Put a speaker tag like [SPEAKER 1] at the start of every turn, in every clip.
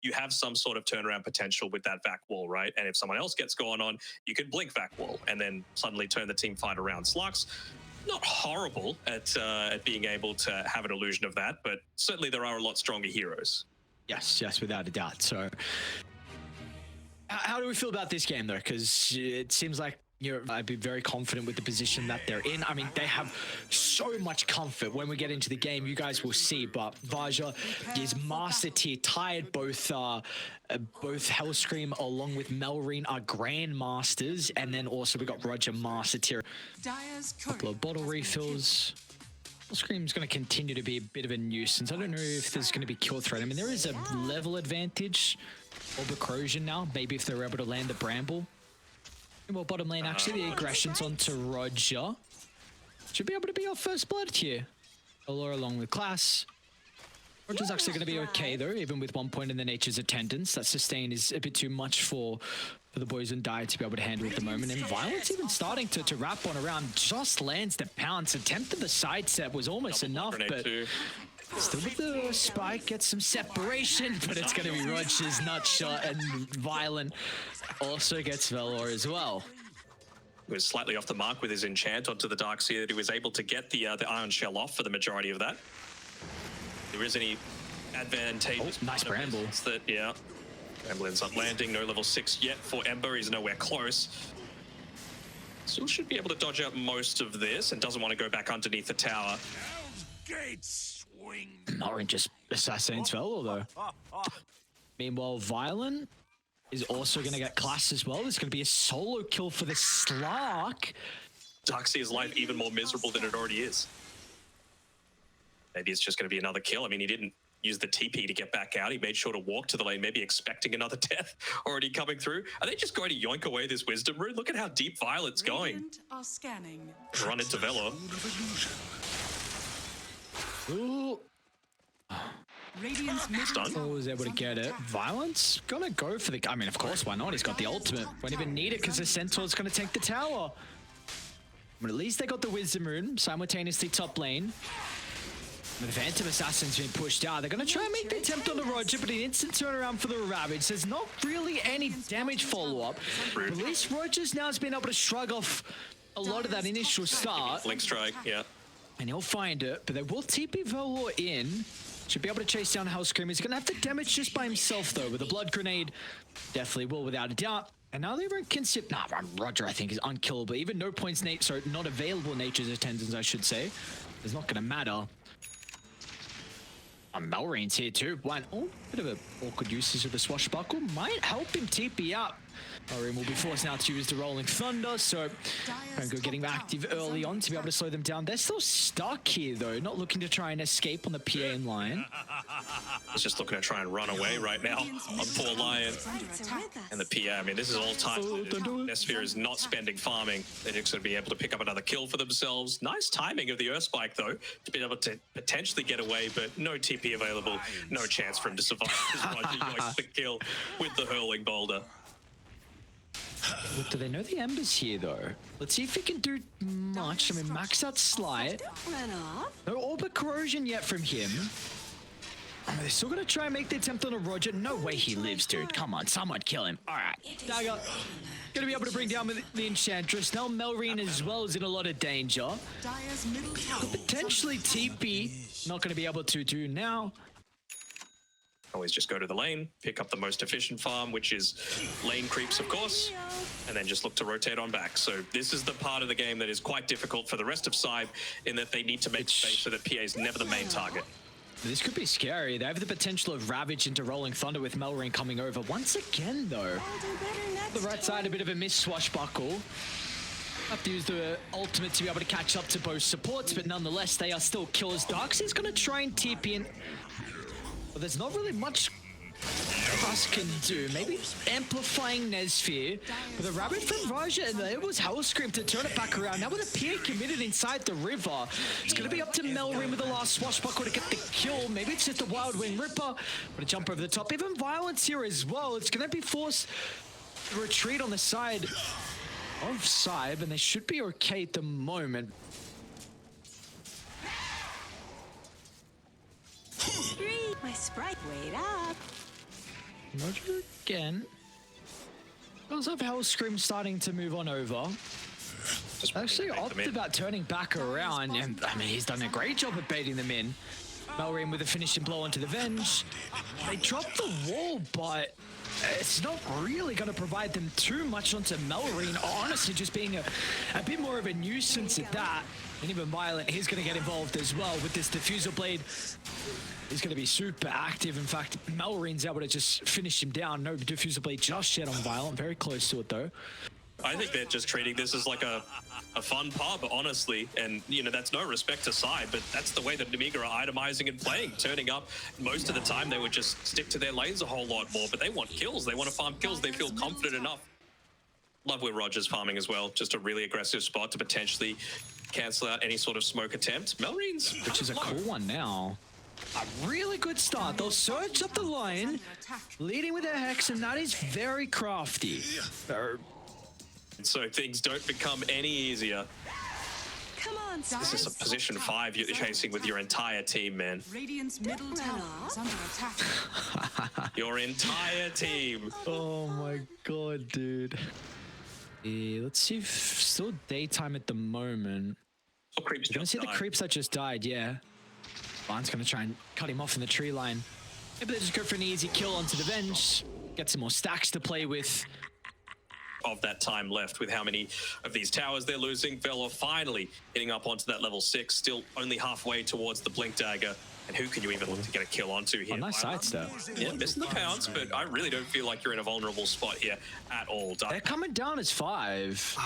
[SPEAKER 1] you have some sort of turnaround potential with that vac wall, right? And if someone else gets going on, you can blink vac wall and then suddenly turn the team fight around. Slugs, not horrible at being able to have an illusion of that, but certainly there are a lot stronger heroes.
[SPEAKER 2] Yes, without a doubt. So how do we feel about this game, though? Because it seems like I'd be very confident with the position that they're in. I mean, they have so much comfort. When we get into the game, you guys will see. But Vaja is master tier tied. Both Hellscream along with Melreen are grandmasters, and then also we got Roger master tier. Couple of bottle refills. Hellscream's going to continue to be a bit of a nuisance. I don't know if there's going to be kill threat. I mean, there is a level advantage over corrosion now. Maybe if they're able to land the bramble. Well, bottom lane, actually, the aggression's onto Roger. Should be able to be our first blood here. Allure along with Class. Roger's actually going to be okay, though, even with 1 point in the Nature's Attendance. That sustain is a bit too much for the boys on Dire to be able to handle at the moment. And Violence even starting to wrap on around. Just lands the pounce. Attempt of the side step was almost enough, but still with the spike, gets some separation, but it's going to be Roger's nut shot, and Violent also gets Valor as well.
[SPEAKER 1] He was slightly off the mark with his enchant onto the Darkseer, that he was able to get the Iron Shell off for the majority of that. There is any advantageous
[SPEAKER 2] nice bramble.
[SPEAKER 1] That, yeah. Bramble ends up landing, no level 6 yet for Ember, he's nowhere close. Still should be able to dodge out most of this and doesn't want to go back underneath the tower.
[SPEAKER 2] Melreen just assassinates Valor, though. Meanwhile, Violent is also going to get Class as well. There's going to be a solo kill for the Slark.
[SPEAKER 1] Darkseer's life even more miserable than it already is. Maybe it's just going to be another kill. I mean, he didn't use the TP to get back out. He made sure to walk to the lane, maybe expecting another death already coming through. Are they just going to yoink away this Wisdom Rune? Look at how deep Violet's going.
[SPEAKER 3] Are scanning.
[SPEAKER 1] Run into Velor.
[SPEAKER 2] Ooh.
[SPEAKER 1] Stun.
[SPEAKER 2] Was able to get it. Violence gonna go for the... I mean, of course, why not? He's got the ultimate. Won't even need it because the Centaur's gonna take the tower. But at least they got the Wisdom Rune simultaneously top lane. The Phantom Assassin's been pushed out. They're going to try and make the attempt on the Roger, but an instant turnaround for the Ravage. There's not really any damage follow-up. At least Roger's now has been able to shrug off a lot of that initial start.
[SPEAKER 1] Link strike, yeah.
[SPEAKER 2] And he'll find it, but they will TP Velor in. Should be able to chase down Hellscream. He's going to have to damage just by himself, though, with a Blood Grenade. Definitely will, without a doubt. And now they can sit... Nah, Roger, I think, is unkillable. Even no points, so not available Nature's Attendance, I should say. It's not going to matter. Melreen's here too. Oh, bit of a awkward usage of the Swashbuckle. Might help him TP up. Melreen will be forced now to use the Rolling Thunder, so Franco getting active early on to be able to slow them down. They're still stuck here though, not looking to try and escape on the PA line.
[SPEAKER 1] He's just looking to try and run away right now on poor Lion. And the PA, I mean, this is all time. Nesphere is not spending farming. They're just going to be able to pick up another kill for themselves. Nice timing of the Earth Spike though, to be able to potentially get away, but no TP available. No chance for him to survive. Roger likes the kill with the Hurling Boulder.
[SPEAKER 2] Do they know the Ember's here, though? Let's see if he can do much. I mean, max out Slight. No Orbit Corrosion yet from him. They're still going to try and make the attempt on a Roger. No way he lives, dude. Come on, someone kill him. All right. Dagger. Going to be able to bring down the Enchantress. Now Melreen as well is in a lot of danger. Potentially TP. Not going to be able to do now.
[SPEAKER 1] Always just go to the lane, pick up the most efficient farm, which is lane creeps, of course, and then just look to rotate on back. So this is the part of the game that is quite difficult for the rest of SIBE in that they need to make space so that PA is never the main target.
[SPEAKER 2] This could be scary. They have the potential of Ravage into Rolling Thunder with Melreen coming over. Once again, though, the right side, a bit of a miss Swashbuckle. Have to use the ultimate to be able to catch up to both supports, but nonetheless, they are still killers. Darkseer's going to try and TP in. But there's not really much Class can do. Maybe amplifying Nesphere. But the Rabbit from Raja, and it was Hellscream to turn it back around. Now with a Pier committed inside the river, it's going to be up to Melreen with the last Swashbuckle to get the kill. Maybe it's just a Wild Wing Ripper. But a jump over the top. Even Violence here as well. It's going to be forced to retreat on the side of SIBE, and they should be okay at the moment.
[SPEAKER 4] My sprite, wait up.
[SPEAKER 2] Roger again. Because of Hellscream starting to move on over. Actually opted about turning back around, and I mean, he's done a great job of baiting them in. Malrine with a finishing blow onto the Venge. They dropped the wall, but it's not really going to provide them too much onto Malrine. Honestly, just being a bit more of a nuisance at that. And even Violent, he's going to get involved as well with this Diffusal Blade. He's going to be super active. In fact, Malrine's able to just finish him down. No Diffusal Blade just yet on Violent. Very close to it, though.
[SPEAKER 1] I think they're just treating this as like a fun pub, honestly. And, you know, that's no respect to SIBE, but that's the way that Nemiga are itemizing and playing. Turning up, most of the time they would just stick to their lanes a whole lot more, but they want kills. They want to farm kills. They feel confident enough. Love where Roger's farming as well. Just a really aggressive spot to potentially cancel out any sort of smoke attempt. Melrine's...
[SPEAKER 2] Which is a cool one now. A really good start. They'll surge up the line, leading with their Hex, and that is very crafty.
[SPEAKER 1] So things don't become any easier.
[SPEAKER 3] Come on,
[SPEAKER 1] this is a position 5 you're chasing with your entire team, man.
[SPEAKER 3] Radiant's middle tower is under attack.
[SPEAKER 1] Your entire team.
[SPEAKER 2] Oh my god, dude. Yeah, let's see if still daytime at the moment.
[SPEAKER 1] You're
[SPEAKER 2] gonna see the creeps that just died, yeah. Barnes gonna try and cut him off in the tree line. Maybe they just go for an easy kill onto the Venge. Get some more stacks to play with.
[SPEAKER 1] Of that time left with how many of these towers they're losing. Velo finally getting up onto that level 6, still only halfway towards the Blink Dagger. And who can you even look to get a kill onto here?
[SPEAKER 2] Oh, nice side step.
[SPEAKER 1] Yeah, missing the pounce, but I really don't feel like you're in a vulnerable spot here at all.
[SPEAKER 2] They're coming down as 5.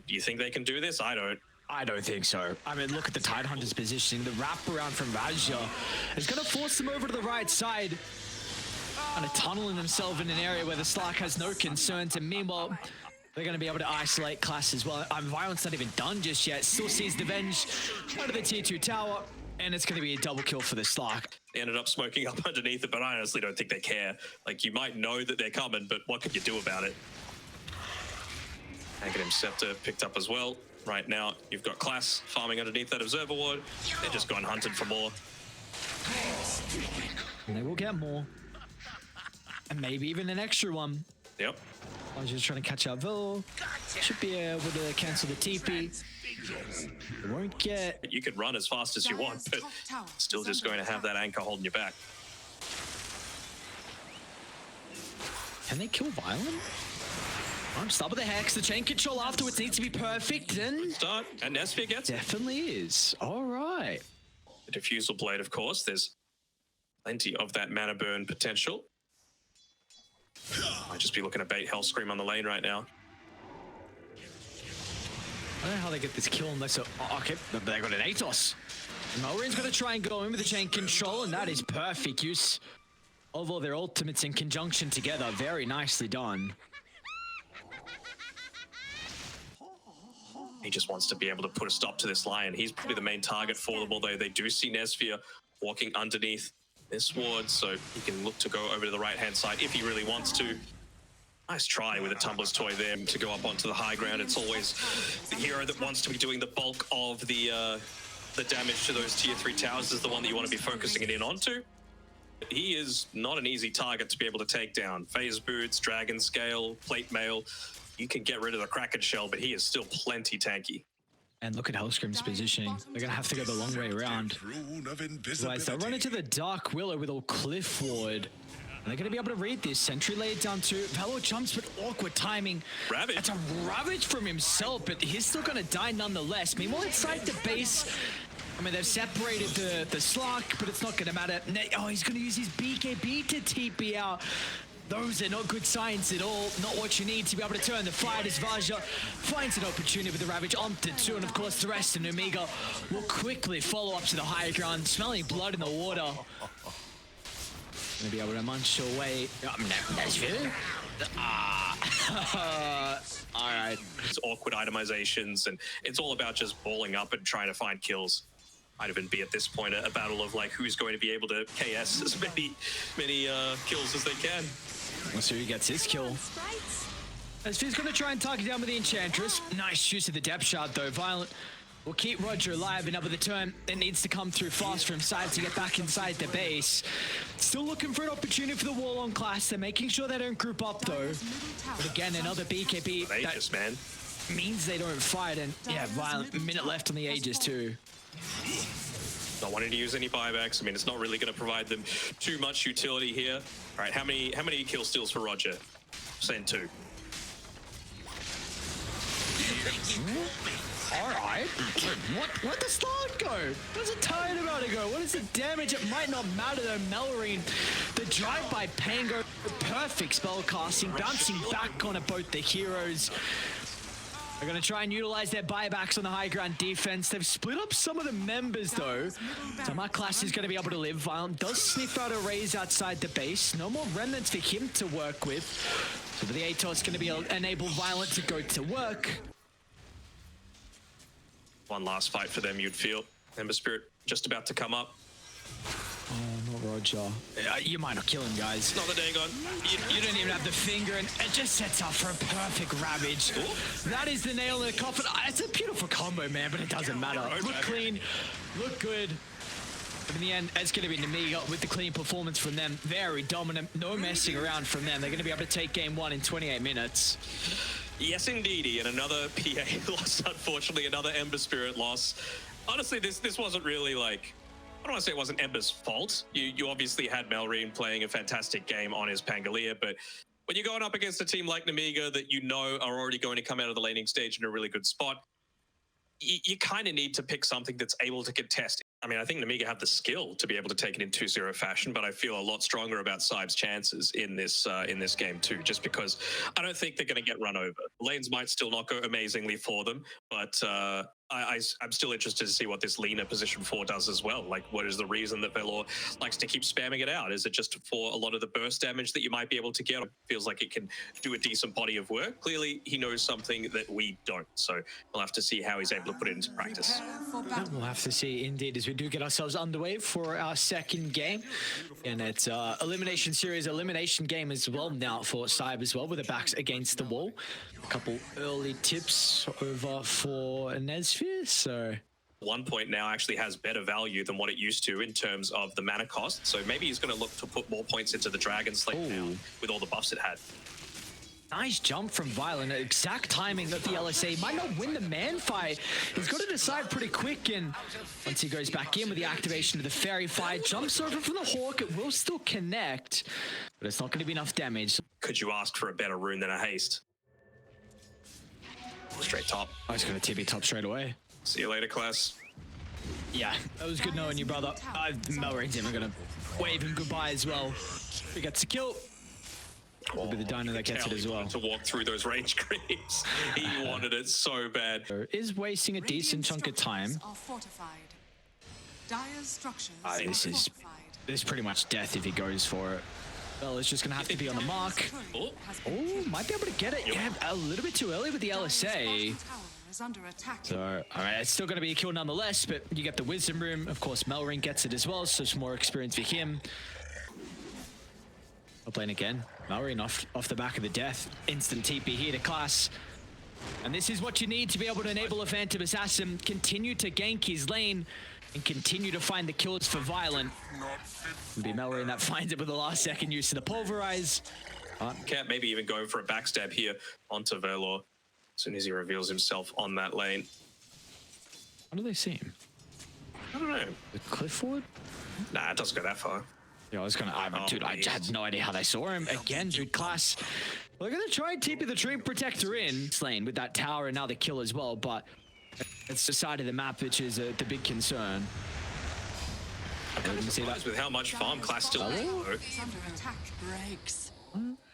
[SPEAKER 1] You think they can do this? I don't.
[SPEAKER 2] I don't think so. I mean, look at the Tidehunter's positioning. The wraparound from Vajja is going to force them over to the right side. Kind of tunneling themselves in an area where the Slark has no concerns, and meanwhile, they're going to be able to isolate Class as well. Violent's not even done just yet. Still sees the Venge out of the tier 2 tower, and it's going to be a double kill for the Slark.
[SPEAKER 1] They ended up smoking up underneath it, but I honestly don't think they care. Like, you might know that they're coming, but what can you do about it? Aghanim Scepter picked up as well. Right now, you've got Class farming underneath that Observer Ward. They're just going hunted for more.
[SPEAKER 2] And they will get more. And maybe even an extra one.
[SPEAKER 1] Yep.
[SPEAKER 2] I was just trying to catch out Velo. Should be able to cancel the TP. They won't get...
[SPEAKER 1] You could run as fast as you want, but still just going to have that anchor holding you back.
[SPEAKER 2] Can they kill Violent? I'm stop with the Hex. The chain control afterwards needs to be perfect. And
[SPEAKER 1] start. And Nesphere gets it.
[SPEAKER 2] Definitely is. All right.
[SPEAKER 1] The Diffusal Blade, of course. There's plenty of that mana burn potential. Might just be looking to bait Hellscream on the lane right now.
[SPEAKER 2] I don't know how they get this kill unless... okay, they got an Atos. Malrine's going to try and go in with the chain control, and that is perfect use of all their ultimates in conjunction together. Very nicely done.
[SPEAKER 1] He just wants to be able to put a stop to this Lion. He's probably the main target for them, although they do see Nesphere walking underneath this ward, so he can look to go over to the right-hand side if he really wants to. Nice try with a Tumbler's Toy there to go up onto the high ground. It's always the hero that wants to be doing the bulk of the damage to those tier 3 towers is the one that you want to be focusing it in onto. He is not an easy target to be able to take down. Phase Boots, Dragon Scale, Plate Mail. You can get rid of the Kraken Shell, but he is still plenty tanky.
[SPEAKER 2] And look at Hellscream's positioning. They're going to have to go the long way around. Right, they'll run into the Dark Willow with all Cliff Ward. And they're going to be able to read this. Sentry laid down too. Velo jumps, but awkward timing.
[SPEAKER 1] Ravage.
[SPEAKER 2] That's a Ravage from himself, but he's still going to die nonetheless. Meanwhile, inside the base, I mean, they've separated the Slark, but it's not going to matter. Oh, he's going to use his BKB to TP out. Those are not good signs at all. Not what you need to be able to turn the fight as Vajja finds an opportunity with the Ravage onto 2. And of course, the rest of Nemiga will quickly follow up to the higher ground, smelling blood in the water. Gonna be able to munch away. All right.
[SPEAKER 1] It's awkward itemizations, and it's all about just balling up and trying to find kills. Might even be at this point a battle of like who's going to be able to KS as many kills as they can.
[SPEAKER 2] We'll see who gets his kill. As Fizz going to try and target down with the Enchantress. Nice use of the depth shard though. Violent will keep Roger alive. Another the turn that needs to come through fast from SIBE to get back inside the base. Still looking for an opportunity for the wall on class. They're making sure they don't group up though. But again, another BKB.
[SPEAKER 1] Aegis, man.
[SPEAKER 2] Means they don't fight, and yeah, Violent, a minute left on the Aegis too.
[SPEAKER 1] Not wanting to use any buybacks. I mean, it's not really going to provide them too much utility here. All right, how many kill steals for Roger? Saying 2.
[SPEAKER 2] All right. Where'd the start go? Where's the tide about to go? What is the damage? It might not matter though. Melorine, the drive by Pango, perfect spell casting, bouncing back on both the heroes. They're going to try and utilize their buybacks on the high ground defense. They've split up some of the members though. So my class is going to be able to live. Violent does sniff out a raise outside the base. No more remnants for him to work with. So the ATOS going to be enable Violent to go to work.
[SPEAKER 1] One last fight for them, you'd feel. Ember Spirit just about to come up.
[SPEAKER 2] Oh, not Roger. You might not kill him, guys.
[SPEAKER 1] Not the Dagon.
[SPEAKER 2] You don't even have the finger, and it just sets up for a perfect Ravage. Ooh. That is the nail in the coffin. It's a beautiful combo, man, but it doesn't matter. Look clean, look good. But in the end, it's going to be Nemiga with the clean performance from them. Very dominant, no messing around from them. They're going to be able to take game 1 in 28 minutes.
[SPEAKER 1] Yes, indeedy, and another PA loss, unfortunately, another Ember Spirit loss. Honestly, this wasn't really like... I don't want to say it wasn't Ember's fault. You obviously had Melorine playing a fantastic game on his Pangolier, but when you're going up against a team like Nemiga that you know are already going to come out of the laning stage in a really good spot, you kind of need to pick something that's able to contest. I mean, I think Nemiga have the skill to be able to take it in 2-0 fashion, but I feel a lot stronger about SIBE's chances in this game too, just because I don't think they're going to get run over. Lanes might still not go amazingly for them, but I'm still interested to see what this Lina position 4 does as well. Like, what is the reason that Velor likes to keep spamming it out? Is it just for a lot of the burst damage that you might be able to get? It feels like it can do a decent body of work. Clearly, he knows something that we don't, so we'll have to see how he's able to put it into practice.
[SPEAKER 2] We'll have to see, indeed, as we do get ourselves underway for our second game. And it's elimination series, elimination game as well now for SIBE as well, with the backs against the wall. A couple early tips over for Nesfear, so...
[SPEAKER 1] 1 point now actually has better value than what it used to in terms of the mana cost, so maybe he's going to look to put more points into the Dragon Slate now with all the buffs it had.
[SPEAKER 2] Nice jump from Violent. Exact timing that the LSA might not win the man fight. He's got to decide pretty quick, and once he goes back in with the activation of the Fairy Fire, jumps over from the Hawk. It will still connect, but it's not going to be enough damage.
[SPEAKER 1] Could you ask for a better rune than a haste? Straight top.
[SPEAKER 2] I was going to TP top straight away.
[SPEAKER 1] See you later, class.
[SPEAKER 2] Yeah, that was good knowing you, brother. Melorine's even going to wave him goodbye as well. He gets the kill. It'll be the dino that gets it as well.
[SPEAKER 1] To walk through those range creeps. He wanted it so bad.
[SPEAKER 2] Is wasting a decent chunk of time. This is pretty much death if he goes for it. Well, it's just going to have to be on the mark. Oh, might be able to get it. Yeah, a little bit too early with the LSA. So, all right, it's still going to be a kill nonetheless, but you get the Wisdom Room. Of course, Melorine gets it as well, so some more experience for him. I'll play it again. Melorine off the back of the death. Instant TP here to class. And this is what you need to be able to enable a Phantom Assassin, continue to gank his lane, and continue to find the kills for Violent. It'll be Melorine that finds it with the last second use of the Pulverize.
[SPEAKER 1] Cat maybe even going for a backstab here onto Velor as soon as he reveals himself on that lane.
[SPEAKER 2] How do they see him?
[SPEAKER 1] I don't know.
[SPEAKER 2] The Clifford?
[SPEAKER 1] Nah, it doesn't go that far.
[SPEAKER 2] Yeah, dude, I had no idea how they saw him. Again, dude, class. We're gonna try and TP the Dream Protector in lane with that tower and now the kill as well, but it's the side of the map which is the big concern.
[SPEAKER 1] I'm kind of surprised with how much farm class still has.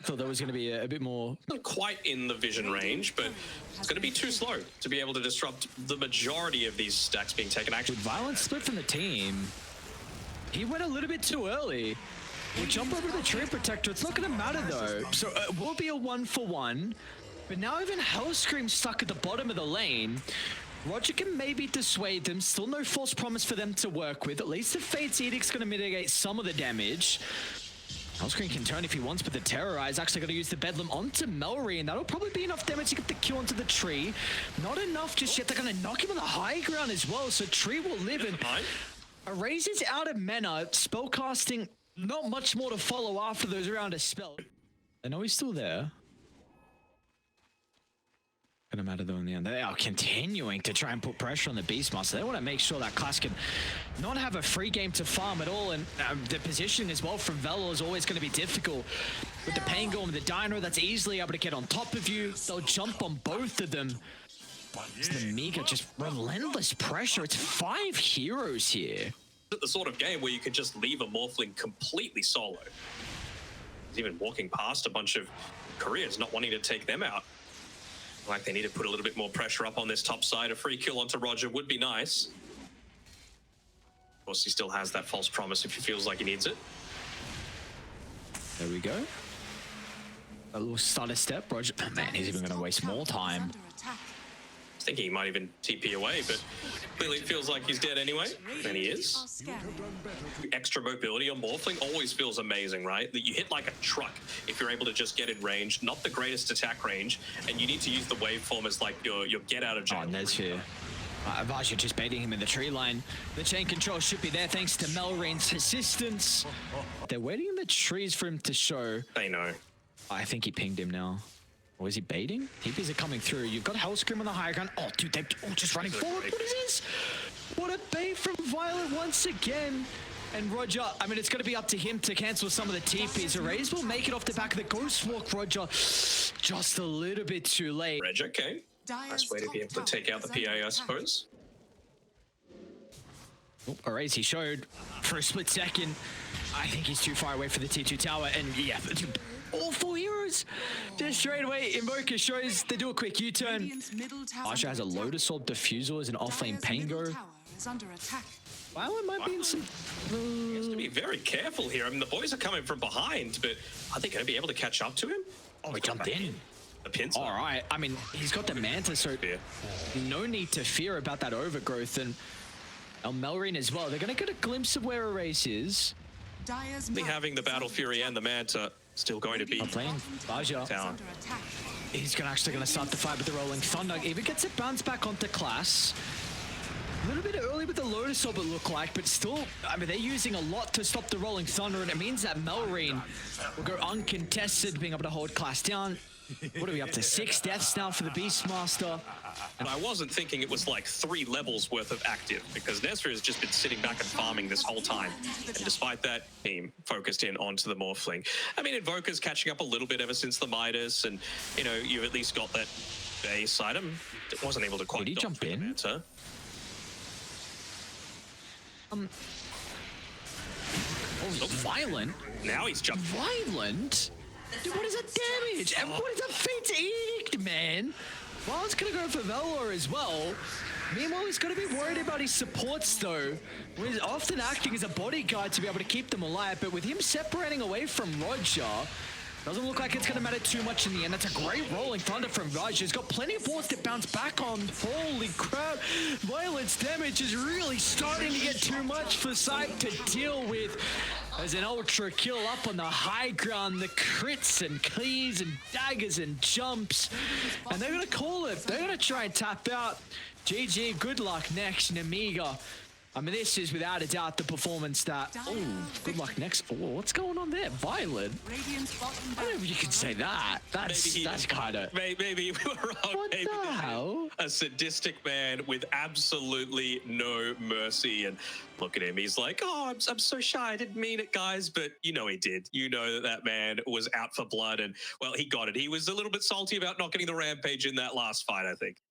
[SPEAKER 2] Thought there was going to be a bit more.
[SPEAKER 1] Not quite in the vision range, but it's going to be too slow to be able to disrupt the majority of these stacks being taken. Actually,
[SPEAKER 2] Violent split from the team. He went a little bit too early. We'll jump over the Tree Protector. It's not going to matter though. So it will be a 1-for-1. But now even Hellscream's stuck at the bottom of the lane. Roger can maybe dissuade them. Still no false promise for them to work with. At least the Fate's Edict's going to mitigate some of the damage. Hellscream can turn if he wants, but the Terrorize actually going to use the Bedlam onto Melry, and that'll probably be enough damage to get the kill onto the tree. Not enough just yet. They're going to knock him on the high ground as well, so tree will live. And Erase is out of mana. Spellcasting, not much more to follow after those round of spell. I know he's still there. Gonna matter though in the end. They are continuing to try and put pressure on the Beastmaster. They want to make sure that class can not have a free game to farm at all, and the positioning as well from Velo is always going to be difficult. With the Pain Golem and the Dino, that's easily able to get on top of you. They'll jump on both of them. It's the Nemiga, just relentless pressure. It's 5 heroes here.
[SPEAKER 1] The sort of game where you can just leave a Morphling completely solo. He's even walking past a bunch of careers, not wanting to take them out. Like they need to put a little bit more pressure up on this top side. A free kill onto Roger would be nice. Of course, he still has that false promise if he feels like he needs it.
[SPEAKER 2] There we go. A little stutter step. Roger, man, he's even going to waste more time.
[SPEAKER 1] I was thinking he might even TP away, but clearly it feels like he's dead anyway. And he is. Extra mobility on Morphling always feels amazing, right? That you hit like a truck if you're able to just get in range. Not the greatest attack range, and you need to use the waveform as like your get out of jail.
[SPEAKER 2] Oh, Ned's here. Avasia just baiting him in the tree line. The chain control should be there thanks to Melrain's assistance. They're waiting in the trees for him to show.
[SPEAKER 1] They know.
[SPEAKER 2] I think he pinged him now. Or is he baiting? TPs are coming through. You've got Hellscream on the high ground. Oh, dude, they're just running forward. What is this? What a bait from Violet once again. And Roger, I mean, it's going to be up to him to cancel some of the TPs. Erase will make it off the back of the Ghost Walk, Roger. Just a little bit too late.
[SPEAKER 1] Reg, okay. Nice way to be able to take out the PA, I suppose.
[SPEAKER 2] Oh, Erase, he showed for a split second. I think he's too far away for the T2 tower. And yeah, all 4 heroes just straight away. Invoker shows they do a quick U-turn. Asha has a Lotus Orb, Diffusal as an offlane Pango. Violet might be in some...
[SPEAKER 1] He has to be very careful here. I mean, the boys are coming from behind, but are they going to be able to catch up to him?
[SPEAKER 2] Oh, he jumped in.
[SPEAKER 1] The pins.
[SPEAKER 2] All right. I mean, he's got the Manta, so no need to fear about that overgrowth. And Melrine as well. They're going to get a glimpse of where Erase is.
[SPEAKER 1] Having the Battle Fury and the Manta still going to be
[SPEAKER 2] playing Baja. He's actually going to start the fight with the Rolling Thunder. If it gets a bounce back onto class. A little bit early with the Lotus Orb, it looked like, but still, I mean, they're using a lot to stop the Rolling Thunder, and it means that Melrine will go uncontested, being able to hold class down. What are we up to? 6 deaths now for the Beastmaster.
[SPEAKER 1] And I wasn't thinking it was like 3 levels worth of active, because Nestor has just been sitting back and farming this whole time. And despite that, team focused in onto the Morphling. I mean, Invoker's catching up a little bit ever since the Midas, and, you know, you've at least got that base item. It wasn't able to quite...
[SPEAKER 2] Did he jump in? Oh, Violent?
[SPEAKER 1] Now he's jumped.
[SPEAKER 2] Violent? Dude, what is that damage? And what is that Fate's Edict, man? Violent's gonna go for Velor as well. Meanwhile, he's gonna be worried about his supports, though. He's often acting as a bodyguard to be able to keep them alive, but with him separating away from Roger, doesn't look like it's going to matter too much in the end. That's a great Rolling Thunder from Roger. He's got plenty of balls to bounce back on. Holy crap. Violence damage is really starting to get too much for SIBE to deal with. As an ultra kill up on the high ground, the crits and keys and daggers and jumps. And they're going to call it. They're going to try and tap out. GG, good luck next, Nemiga. I mean, this is without a doubt the performance that... Oh, good luck next. Oh, what's going on there? Violent? I don't know if you can say that. That's kind of...
[SPEAKER 1] Maybe we were wrong.
[SPEAKER 2] What the hell?
[SPEAKER 1] A sadistic man with absolutely no mercy. And look at him. He's like, oh, I'm so shy. I didn't mean it, guys. But you know he did. You know that man was out for blood. And, well, he got it. He was a little bit salty about not getting the rampage in that last fight, I think.